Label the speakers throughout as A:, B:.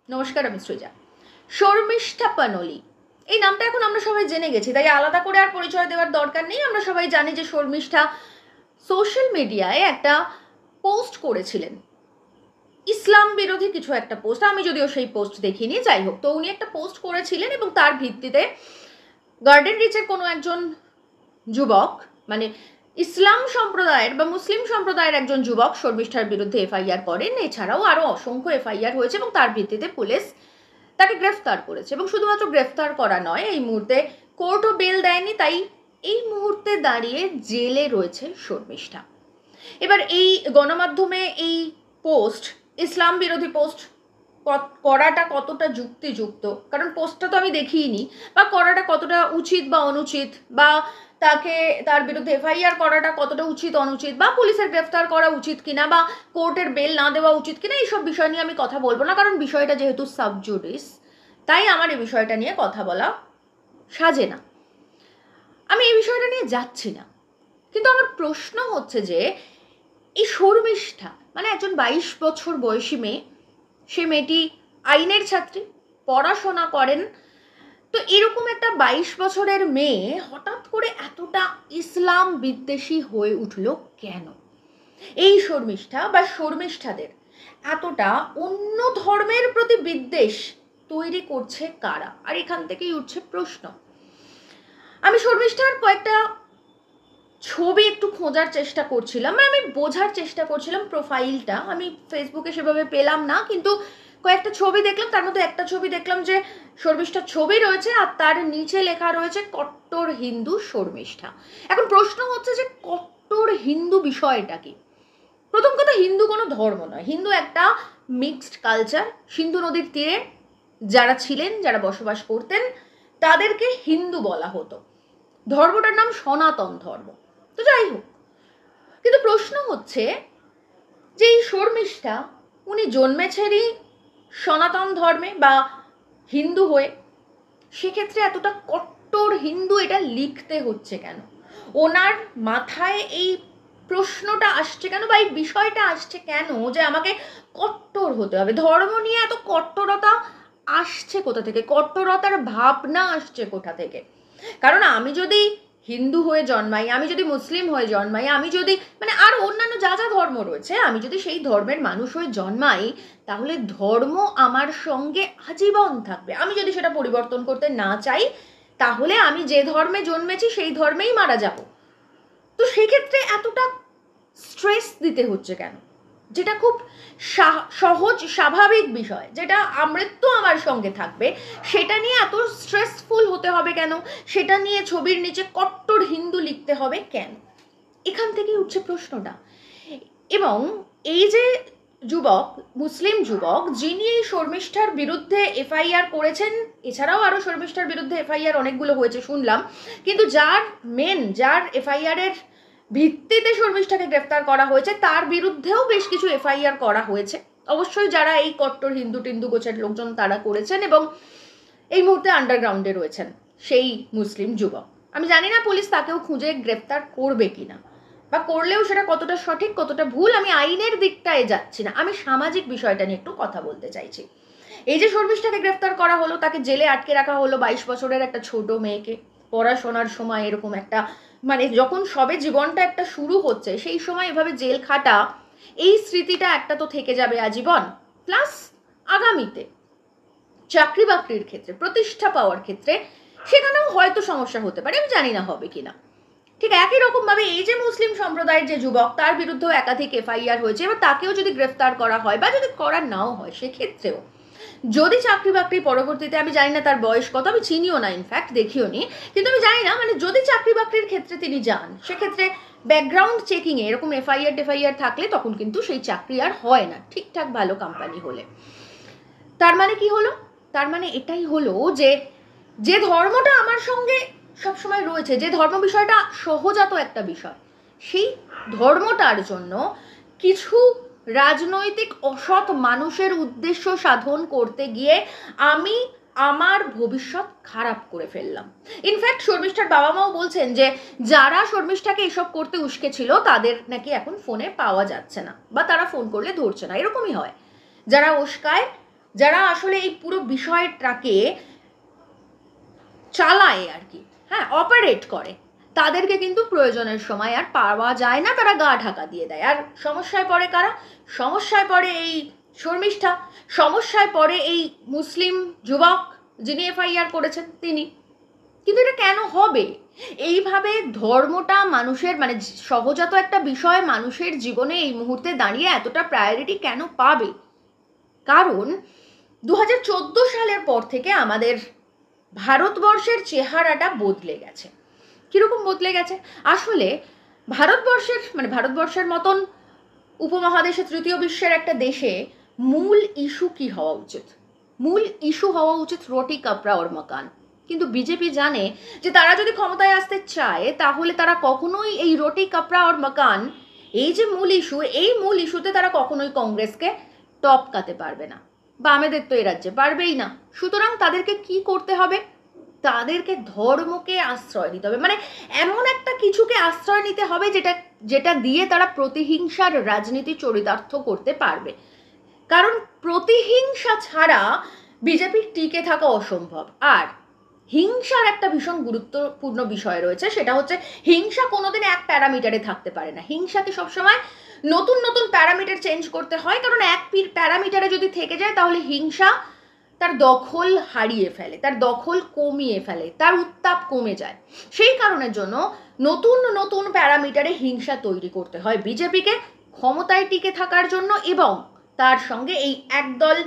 A: নমস্কার, আমি সৃজা। শর্মিষ্ঠা পানোলি এই নামটা এখন আমরা সবাই জেনে গেছি, তাই আলাদা করে আর পরিচয় দেওয়ার দরকার নেই। আমরা সবাই জানি যে শর্মিষ্ঠা সোশ্যাল মিডিয়ায় একটা পোস্ট করেছিলেন, ইসলাম বিরোধী কিছু একটা পোস্ট। আমি যদিও সেই পোস্ট দেখিনি, যাই হোক, তো উনি একটা পোস্ট করেছিলেন এবং তার ভিত্তিতে গার্ডেন রিচের কোনো একজন যুবক, মানে ইসলাম সম্প্রদায়ের বা মুসলিম সম্প্রদায়ের একজন যুবক শর্মিষ্ঠার বিরুদ্ধে এফআইআর করেন। এছাড়াও আরও অসংখ্য এফআইআর হয়েছে এবং তার ভিত্তিতে পুলিশ তাকে গ্রেফতার করেছে। এবং শুধুমাত্র গ্রেফতার করা নয়, এই মুহূর্তে কোর্টও বেল দেয়নি, তাই এই মুহূর্তে দাঁড়িয়ে জেলে রয়েছে শর্মিষ্ঠা। এবার এই গণমাধ্যমে এই পোস্ট, ইসলাম বিরোধী পোস্ট করাটা কতটা যুক্তিযুক্ত, কারণ পোস্টটা তো আমি দেখিনি, বা করাটা কতটা উচিত বা অনুচিত, বা তাকে তার বিরুদ্ধে এফআইআর করাটা কতটা উচিত অনুচিত, বা পুলিশের গ্রেফতার করা উচিত কিনা, বা কোর্টের বেল না দেওয়া উচিত কিনা, এইসব বিষয় নিয়ে আমি কথা বলবো না, কারণ বিষয়টা যেহেতু সাবজুডিস, তাই আমার এই বিষয়টা নিয়ে কথা বলা সাজে না। আমি এই বিষয়টা নিয়ে যাচ্ছি না, কিন্তু আমার প্রশ্ন হচ্ছে যে এই শর্মিষ্ঠা মানে একজন 22 বছর বয়সী মেয়ে, সে মেয়েটি আইনের ছাত্রী, পড়াশোনা করেন। তো এরকম একটা 22 বছরের মেয়ে হঠাৎ করে এতটা ইসলাম বিদ্বেষী হয়ে উঠল কেন? এই শর্মিষ্ঠা বা শর্মিষ্ঠাদের এতটা অন্য ধর্মের প্রতি বিদ্বেষ তৈরি করছে কারা? আর এখান থেকেই উঠছে প্রশ্ন। আমি শর্মিষ্ঠার কয়েকটা ছবি একটু খোঁজার চেষ্টা করছিলাম, আমি বোঝার চেষ্টা করছিলাম প্রোফাইলটা। আমি ফেসবুকে সেভাবে পেলাম না, কিন্তু কয়েকটা ছবি দেখলাম, তার মধ্যে একটা ছবি দেখলাম যে শর্মিষ্ঠার ছবি রয়েছে আর তার নিচে লেখা রয়েছে কট্টর হিন্দু শর্মিষ্ঠা। এখন প্রশ্ন হচ্ছে যে কট্টর হিন্দু বিষয়টা কি? প্রথম কথা, হিন্দু কোনো ধর্ম নয়, হিন্দু একটা মিক্সড কালচার। সিন্ধু নদীর তীরে যারা ছিলেন, যারা বসবাস করতেন, তাদেরকে হিন্দু বলা হতো। ধর্মটার নাম সনাতন ধর্ম। তো যাই হোক, কিন্তু প্রশ্ন হচ্ছে যে এই শর্মিষ্ঠা, উনি জন্মেছেনই সনাতন ধর্মে বা হিন্দু হয়ে, সেক্ষেত্রে এতটা কট্টর হিন্দু এটা লিখতে হচ্ছে কেন? ওনার মাথায় এই প্রশ্নটা আসছে কেন, বা এই বিষয়টা আসছে কেন যে আমাকে কট্টর হতে হবে? ধর্ম নিয়ে এত কট্টরতা আসছে কোথা থেকে? কট্টরতার ভাবনা আসছে কোথা থেকে? কারণ আমি যদি হিন্দু হয়ে জন্মাই, আমি যদি মুসলিম হয়ে জন্মাই, আমি যদি মানে আর অন্যান্য যা যা ধর্ম রয়েছে, আমি যদি সেই ধর্মের মানুষ হয়ে জন্মাই, তাহলে ধর্ম আমার সঙ্গে আজীবন থাকবে। আমি যদি সেটা পরিবর্তন করতে না চাই, তাহলে আমি যে ধর্মে জন্মেছি সেই ধর্মেই মারা যাব। তো সেক্ষেত্রে এতটা স্ট্রেস দিতে হচ্ছে কেন? যেটা খুব সহজ স্বাভাবিক বিষয়, যেটা আমৃত্যু আমার সঙ্গে থাকবে, সেটা নিয়ে এত স্ট্রেসফুল হতে হবে কেন? সেটা নিয়ে ছবির নিচে কট্টর হিন্দু লিখতে হবে কেন? এখান থেকেই উঠছে প্রশ্নটা। এবং এই যে যুবক, মুসলিম যুবক, যিনি এই শর্মিষ্ঠার বিরুদ্ধে এফআইআর করেছেন, এছাড়াও আরও শর্মিষ্ঠার বিরুদ্ধে এফআইআর অনেকগুলো হয়েছে শুনলাম, কিন্তু যার এফআইআর এর ভিত্তিতে শর্মিষ্ঠাকে গ্রেফতার করা হয়েছে, তার বিরুদ্ধেও বেশ কিছু এফআইআর করা হয়েছে। অবশ্যই যারা এই কট্টর হিন্দু টিন্দু গোছের লোকজন তারা করেছেন, এবং এই মুহূর্তে আন্ডারগ্রাউন্ডে রয়েছেন সেই মুসলিম যুবক। আমি জানি না পুলিশ তাকেও খুঁজে গ্রেফতার করবে কিনা, বা করলেও সেটা কতটা সঠিক কতটা ভুল, আমি আইনের দিকটায় যাচ্ছি না, আমি সামাজিক বিষয়টা নিয়ে একটু কথা বলতে চাইছি। এই যে শর্মিষ্ঠাকে গ্রেফতার করা হলো, তাকে জেলে আটকে রাখা হলো, 22 বছরের একটা ছোট মেয়েকে, পড়াশোনার সময় এরকম একটা, মানে যখন সবে জীবনটা একটা শুরু হচ্ছে, সেই সময় এভাবে জেল খাটা, এই স্মৃতিটা একটা তো থেকে যাবে আজীবন। প্লাস আগামীতে চাকরি বাকরির ক্ষেত্রে, প্রতিষ্ঠা পাওয়ার ক্ষেত্রে সেখানেও হয়তো সমস্যা হতে পারে, আমি জানি না হবে কিনা। ঠিক একই রকমভাবে এই যে মুসলিম সম্প্রদায়ের যে যুবক, তার বিরুদ্ধেও একাধিক এফআইআর হয়েছে, এবার তাকেও যদি গ্রেফতার করা হয় বা যদি করা নাও হয়, সেক্ষেত্রেও যদি চাকরি বাকরি পরবর্তীতে, আমি জানি না তার বয়স কত, আমি চিনিও না, ইনফ্যাক্ট দেখিও নি, কিন্তু আমি জানি না, মানে যদি চাকরি বাকরির ক্ষেত্রে তিনি যান, সেক্ষেত্রে ব্যাকগ্রাউন্ড চেকিংয়ে এরকম এফআইআর থাকলে তখন কিন্তু সেই চাকরি আর হয় না ঠিকঠাক ভালো কোম্পানি হলে। তার মানে কি হলো? তার মানে এটাই হলো যে যে ধর্মটা আমার সঙ্গে সবসময় রয়েছে, যে ধর্ম বিষয়টা সহজাত একটা বিষয়, সেই ধর্মটার জন্য কিছু রাজনৈতিক অসৎ মানুষের উদ্দেশ্য সাধন করতে গিয়ে আমি আমার ভবিষ্যৎ খারাপ করে ফেললাম। ইনফ্যাক্ট শর্মিষ্ঠার বাবা মাও বলছেন যে যারা শর্মিষ্ঠাকে এসব করতে উস্কেছিল, তাদের নাকি এখন ফোনে পাওয়া যাচ্ছে না, বা তারা ফোন করলে ধরছে না। এরকমই হয়, যারা উস্কায় যারা আসলে এই পুরো বিষয়টাকে চালায় আর কি, হ্যাঁ, অপারেট করে, তাদেরকে কিন্তু প্রয়োজনের সময় আর পাওয়া যায় না, তারা গা ঢাকা দিয়ে দেয়। আর সমস্যায় পড়ে কারা? সমস্যায় পড়ে এই শর্মিষ্ঠা, সমস্যায় পড়ে এই মুসলিম যুবক যিনি এফআইআর করেছেন তিনি। কিন্তু এটা কেন হবে? এইভাবে ধর্মটা মানুষের মানে সহজাত একটা বিষয় মানুষের জীবনে এই মুহূর্তে দাঁড়িয়ে এতটা প্রায়োরিটি কেন পাবে? কারণ 2014 সালের পর থেকে আমাদের ভারতবর্ষের চেহারাটা বদলে গেছে। কীরকম বদলে গেছে? আসলে ভারতবর্ষের মতন উপমহাদেশে তৃতীয় বিশ্বের একটা দেশে মূল ইস্যু কি হওয়া উচিত? মূল ইস্যু হওয়া উচিত রুটি কাপড়া ওর মকান। কিন্তু বিজেপি জানে যে তারা যদি ক্ষমতায় আসতে চায় তাহলে তারা কখনোই এই রুটি কাপড়া ওর মকান, এই যে মূল ইস্যু, এই মূল ইস্যুতে তারা কখনোই কংগ্রেসকে টপকাতে পারবে না। বামেদের তো এ রাজ্যে পারবেই না। সুতরাং তাদেরকে কি করতে হবে? তাদেরকে ধর্মকে আশ্রয় দিতে হবে, মানে এমন একটা কিছুকে আশ্রয় নিতে হবে যেটা দিয়ে তারা প্রতিহিংসার রাজনীতি চরিতার্থ করতে পারবে। কারণ প্রতিহিংসা ছাড়া বিজেপির টিকে থাকা অসম্ভব। আর হিংসার একটা ভীষণ গুরুত্বপূর্ণ বিষয় রয়েছে, সেটা হচ্ছে হিংসা কোনোদিন এক প্যারামিটারে থাকতে পারে না। হিংসাকে সবসময় নতুন নতুন প্যারামিটার চেঞ্জ করতে হয়, কারণ এক প্যারামিটারে যদি থেকে যায় তাহলে হিংসা তার দখল হারিয়ে ফেলে, তার দখল কমিয়ে ফেলে, তার উত্তাপ কমে যায়। সেই কারণের জন্য নতুন নতুন প্যারামিটারে হিংসা তৈরি করতে হয় বিজেপিকে ক্ষমতায় টিকে থাকার জন্য, এবং তার সঙ্গে এই একদল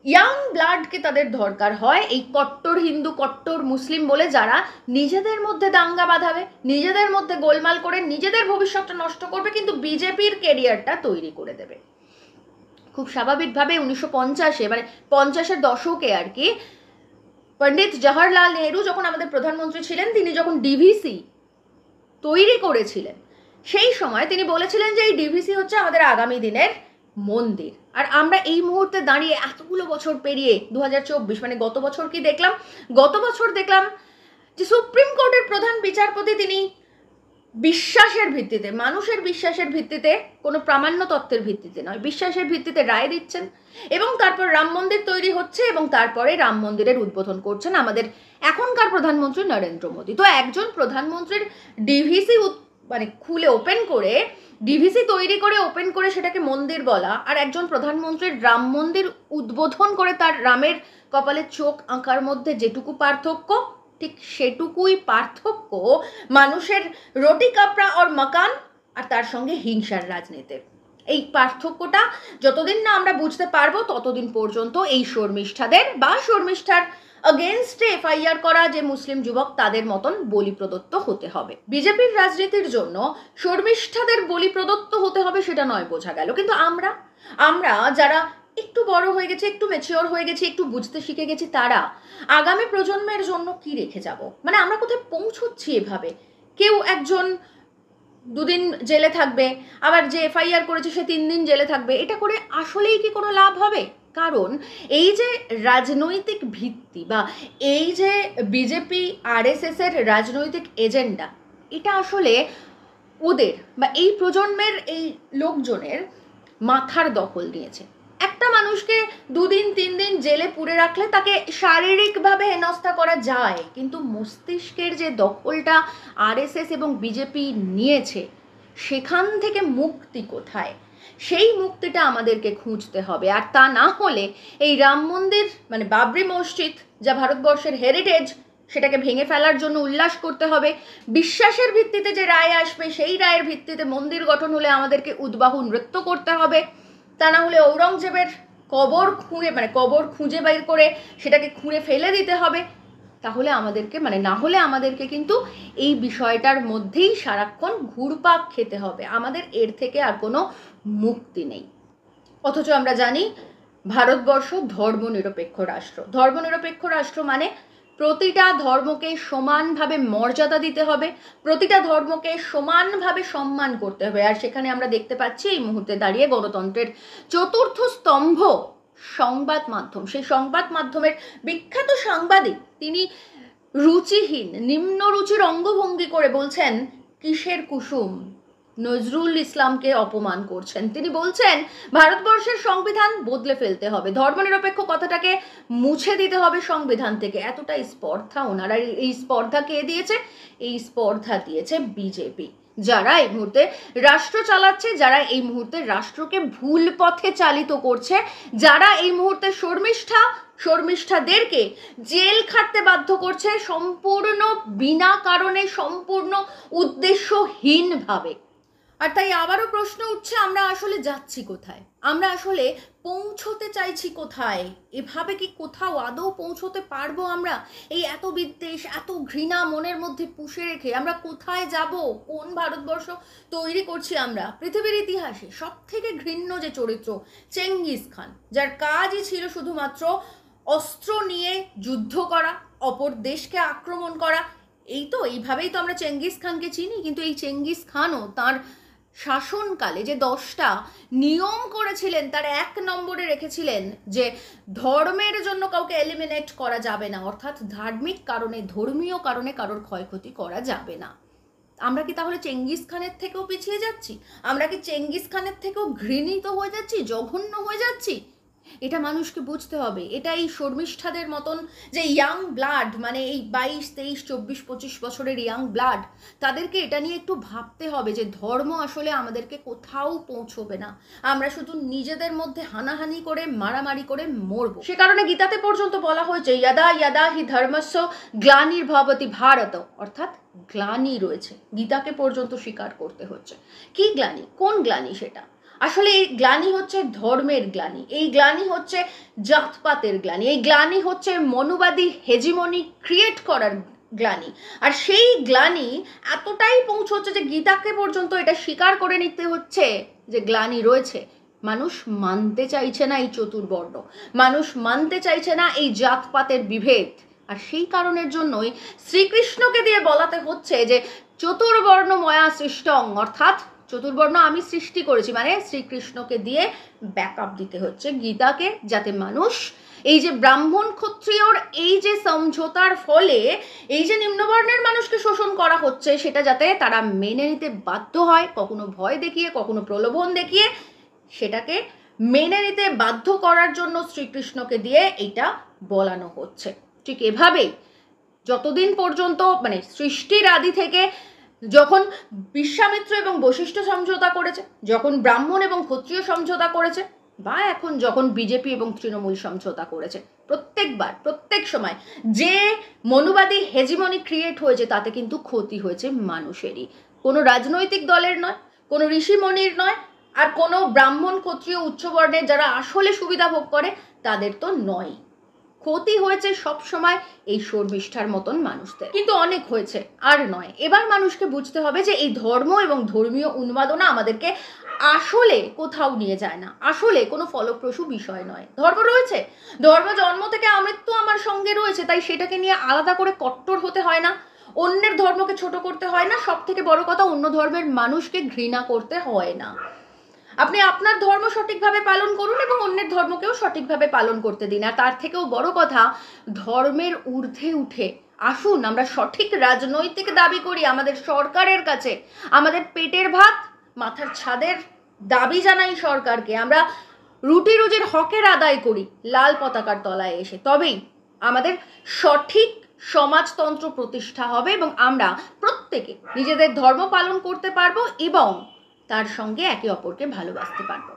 A: ইয়াং ব্লাডকে তাদের দরকার হয়, এই কট্টর হিন্দু কট্টর মুসলিম বলে যারা নিজেদের মধ্যে দাঙ্গা বাঁধাবে, নিজেদের মধ্যে গোলমাল করে নিজেদের ভবিষ্যৎটা নষ্ট করবে, কিন্তু বিজেপির কেরিয়ারটা তৈরি করে দেবে। খুব স্বাভাবিকভাবে 1950-এ মানে 50-এর দশকে আর কি, পণ্ডিত জওহরলাল নেহরু যখন আমাদের প্রধানমন্ত্রী ছিলেন, তিনি যখন ডিভিসি তৈরি করেছিলেন সেই সময় তিনি বলেছিলেন যে এই ডিভিসি হচ্ছে আমাদের আগামী দিনের মন্দির। আর আমরা এই মুহূর্তে দাঁড়িয়ে এতগুলো বছর পেরিয়ে 2024 মানে গত বছর কি দেখলাম? গত বছর দেখলাম যে সুপ্রিম কোর্টের প্রধান বিচারপতি তিনি বিশ্বাসের ভিত্তিতে, মানুষের বিশ্বাসের ভিত্তিতে, কোনো প্রামাণ্য তত্ত্বের ভিত্তিতে নয়, বিশ্বাসের ভিত্তিতে রায় দিচ্ছেন, এবং তারপর রাম মন্দির তৈরি হচ্ছে, এবং তারপরে রাম মন্দিরের উদ্বোধন করছেন আমাদের এখনকার প্রধানমন্ত্রী নরেন্দ্র মোদী। তো একজন প্রধানমন্ত্রীর ডিভিসি মানে খুলে ওপেন করে, ডিভিসি তৈরি করে ওপেন করে সেটাকে মন্দির বলা, আর একজন প্রধানমন্ত্রীর রাম মন্দির উদ্বোধন করে তার রামের কপালে চোখ আঁকার মধ্যে যেটুকু পার্থক্য, ঠিক সেটুকুই পার্থক্য মানুষের রুটি কাপড়া আর মকান আর তার সঙ্গে হিংসার রাজনীতির। এই পার্থক্যটা যতদিন না আমরা বুঝতে পারবো ততদিন পর্যন্ত এই শর্মিষ্ঠাদের বা শর্মিষ্ঠার अगेंस्टे एफआईआर करा जे मुस्लिम युवक तादेर मतन बलि प्रदत्त होते हबे। बीजेपीर राजनीतिर जोन्नो शर्मिष्ठादेर बलि प्रदत्त होते हबे सेटा नय बोझा गेल, किन्तु आमरा जारा एकटू बड़ हये गेছি, एकटू मैचियोर हये गेছি, एकटू बुझते शिखे गेছি, तारा आगामी प्रजन्मेर जोन्नो कि रेखे जाबो, माने आमरा कोथाय पौঁছচ্ছি एभाবে। केउ एकजन দুদিন জেলে থাকবে, আবার যে এফআইআর করেছে সে 3 দিন জেলে থাকবে, এটা করে আসলেই কি কোনো লাভ হবে? কারণ এই যে রাজনৈতিক ভিত্তি বা এই যে বিজেপি আরএসএস এর রাজনৈতিক এজেন্ডা, এটা আসলে ওদের বা এই প্রজন্মের এই লোকজনের মাথার দখল নিয়েছে। একটা মানুষকে 2 দিন 3 দিন জেলে পুরে রাখলে তাকে শারীরিকভাবে হেনস্থা করা যায়, কিন্তু মস্তিষ্কের যে দখলটা আরএসএস এবং বিজেপি নিয়েছে সেখান থেকে মুক্তি কোথায়? সেই মুক্তিটা আমাদেরকে খুঁজতে হবে। আর তা না হলে এই রাম মন্দির মানে বাবরি মসজিদ যা ভারতবর্ষের হেরিটেজ, সেটাকে ভেঙে ফেলার জন্য উল্লাস করতে হবে। বিশ্বাসের ভিত্তিতে যে রায় আসবে সেই রায়ের ভিত্তিতে মন্দির গঠন হলে আমাদেরকে উদ্বাহু নৃত্য করতে হবে। তা না হলে ঔরঙ্গজেবের কবর খুঁজে বের করে সেটাকে খুঁড়ে ফেলে দিতে হবে। তাহলে আমাদেরকে না হলে আমাদেরকে কিন্তু এই বিষয়টার মধ্যেই সারাক্ষণ ঘুরপাক খেতে হবে। আমাদের এর থেকে আর কোনো মুক্তি নেই। অথচ আমরা জানি ভারতবর্ষ ধর্মনিরপেক্ষ রাষ্ট্র। ধর্মনিরপেক্ষ রাষ্ট্র মানে প্রতিটা ধর্মকে সমানভাবে মর্যাদা দিতে হবে, প্রতিটা ধর্মকে সমানভাবে সম্মান করতে হবে। আর সেখানে আমরা দেখতে পাচ্ছি এই মুহূর্তে দাঁড়িয়ে গণতন্ত্রের চতুর্থ স্তম্ভ সংবাদ মাধ্যম। সেই সংবাদ মাধ্যমের বিখ্যাত সাংবাদিক তিনি রুচিহীন নিম্ন রুচির অঙ্গভঙ্গি করে বলছেন কিসের কুসুম, নজরুল ইসলামকে অপমান করছেন। তিনি বলছেন ভারতবর্ষের সংবিধান বদলে ফেলতে হবে, ধর্মনিরপেক্ষ কথাটাকে মুছে দিতে হবে সংবিধান থেকে। এতটাই স্পর্ধা ওনারা। এই স্পর্ধা কে দিয়েছে? এই স্পর্ধা দিয়েছে বিজেপি, যারা এই মুহূর্তে রাষ্ট্র চালাচ্ছে, যারা এই মুহূর্তে রাষ্ট্রকে ভুল পথে চালিত করছে, যারা এই মুহূর্তে শর্মিষ্ঠাদেরকে জেল খাটতে বাধ্য করছে সম্পূর্ণ বিনা কারণে, সম্পূর্ণ উদ্দেশ্যহীনভাবে। আর তাই আবারও প্রশ্ন উঠছে, আমরা আসলে যাচ্ছি কোথায়? আমরা আসলে পৌঁছতে চাইছি কোথায়? এভাবে কি কোথাও আদৌ পৌঁছতে পারবো আমরা? এই এত বিদ্বেষ, এত ঘৃণা মনের মধ্যে পুষে রেখে আমরা কোথায় যাব? কোন ভারতবর্ষ তৈরি করছি আমরা? পৃথিবীর ইতিহাসে সব থেকে ঘৃণ্য যে চরিত্র চেঙ্গিস খান, যার কাজই ছিল শুধুমাত্র অস্ত্র নিয়ে যুদ্ধ করা, অপর দেশকে আক্রমণ করা, এইভাবেই তো আমরা চেঙ্গিস খানকে চিনি। কিন্তু এই চেঙ্গিস খানও তার শাসনকালে যে 10টা নিয়ম করেছিলেন, তার 1 নম্বরে রেখেছিলেন যে ধর্মের জন্য কাউকে এলিমিনেট করা যাবে না, অর্থাৎ ধার্মিক কারণে, ধর্মীয় কারণে কারোর ক্ষয়ক্ষতি করা যাবে না। আমরা কি তাহলে চেঙ্গিস খানের থেকেও পিছিয়ে যাচ্ছি? আমরা কি চেঙ্গিস খানের থেকেও ঘৃণিত হয়ে যাচ্ছি, জঘন্য হয়ে যাচ্ছি? এটা মানুষকে বুঝতে হবে। এটা এই শর্মিষ্ঠাদের মতন যে ইয়াং ব্লাড, মানে এই 22, 23, 24, 25 বছরের ইয়াং ব্লাড, তাদেরকে এটা নিয়ে একটু ভাবতে হবে যে ধর্ম আসলে আমাদেরকে কোথাও পৌঁছবে না। আমরা শুধু নিজেদের মধ্যে হানাহানি করে, মারামারি করে মরবো। সে কারণে গীতাতে পর্যন্ত বলা হয়েছে যদা যদা হি ধর্মস্য গ্লানির্ভবতি ভারত, অর্থাৎ গ্লানি রয়েছে, গীতাকে পর্যন্ত স্বীকার করতে হচ্ছে। কি গ্লানি? কোন গ্লানি সেটা? আসলে এই গ্লানি হচ্ছে ধর্মের গ্লানি, এই গ্লানি হচ্ছে জাতপাতের গ্লানি, এই গ্লানি হচ্ছে মনুবাদী হেজিমনি ক্রিয়েট করার গ্লানি। আর সেই গ্লানি এতটাই পৌঁছচ্ছে যে গীতাকে পর্যন্ত এটা স্বীকার করে নিতে হচ্ছে যে গ্লানি রয়েছে। মানুষ মানতে চাইছে না এই চতুর্বর্ণ, মানুষ মানতে চাইছে না এই জাতপাতের বিভেদ। আর সেই কারণের জন্যই শ্রীকৃষ্ণকে দিয়ে বলাতে হচ্ছে যে চতুর্বর্ণ ময়া সৃষ্টং, অর্থাৎ চতুর্বর্ণ আমি সৃষ্টি করেছি, মানে শ্রীকৃষ্ণকে দিয়ে ব্যাকআপ দিতে হচ্ছে গীতাকে, যাতে মানুষ এই যে ব্রাহ্মণ ক্ষত্রিয়র এই যে সমঝোতার ফলে এই যে নিম্নবর্ণের মানুষকে শোষণ করা হচ্ছে, সেটা যাতে তারা মেনে নিতে বাধ্য হয়, কখনো ভয় দেখিয়ে, কখনো প্রলোভন দেখিয়ে, সেটাকে মেনে নিতে বাধ্য করার জন্য শ্রীকৃষ্ণকে দিয়ে এটা বলানো হচ্ছে। ঠিক এভাবেই যতদিন পর্যন্ত, মানে সৃষ্টির আদি থেকে, যখন বিশ্বামিত্র এবং বশিষ্ঠ সমঝোতা করেছে, যখন ব্রাহ্মণ এবং ক্ষত্রিয় সমঝোতা করেছে, বা এখন যখন বিজেপি এবং তৃণমূল সমঝোতা করেছে, প্রত্যেকবার, প্রত্যেক সময় যে মনুবাদী হেজিমনি ক্রিয়েট হয়েছে, তাতে কিন্তু ক্ষতি হয়েছে মানুষেরই। কোনো রাজনৈতিক দলের নয়, কোনো ঋষিমণির নয়, আর কোনো ব্রাহ্মণ ক্ষত্রিয় উচ্চবর্ণের যারা আসলে সুবিধা ভোগ করে তাদের তো নয়। ক্ষতি হয়েছে সব সময় এই শর্মিষ্ঠার মতন মানুষদের, কিন্তু অনেক হয়েছে, আর নয়। এবার মানুষকে বুঝতে হবে যে এই ধর্ম এবং ধর্মীয় উন্মাদনা আমাদেরকে আসলে কোথাও নিয়ে যায় না, আসলে কোনো ফলপ্রসূ বিষয় নয়। ধর্ম রয়েছে, ধর্ম জন্ম থেকে আমৃত্যু আমার সঙ্গে রয়েছে, তাই সেটাকে নিয়ে আলাদা করে কট্টর হতে হয় না, অন্যের ধর্মকে ছোট করতে হয় না, সব থেকে বড় কথা অন্য ধর্মের মানুষকে ঘৃণা করতে হয় না। আপনি আপনার ধর্ম সঠিকভাবে পালন করুন এবং অন্যের ধর্মকেও সঠিকভাবে পালন করতে দিন। আর তার থেকেও বড় কথা, ধর্মের ঊর্ধ্বে উঠে আসুন আমরা সঠিক রাজনৈতিক দাবি করি আমাদের সরকারের কাছে, আমাদের পেটের ভাত মাথার ছাদের দাবি জানাই সরকারকে, আমরা রুটি রুজির হকের আদায় করি লাল পতাকার তলায় এসে, তবেই আমাদের সঠিক সমাজতন্ত্র প্রতিষ্ঠা হবে এবং আমরা প্রত্যেকে নিজেদের ধর্ম পালন করতে পারবো এবং তার সঙ্গে একে অপরকে ভালোবাসতে পারবো।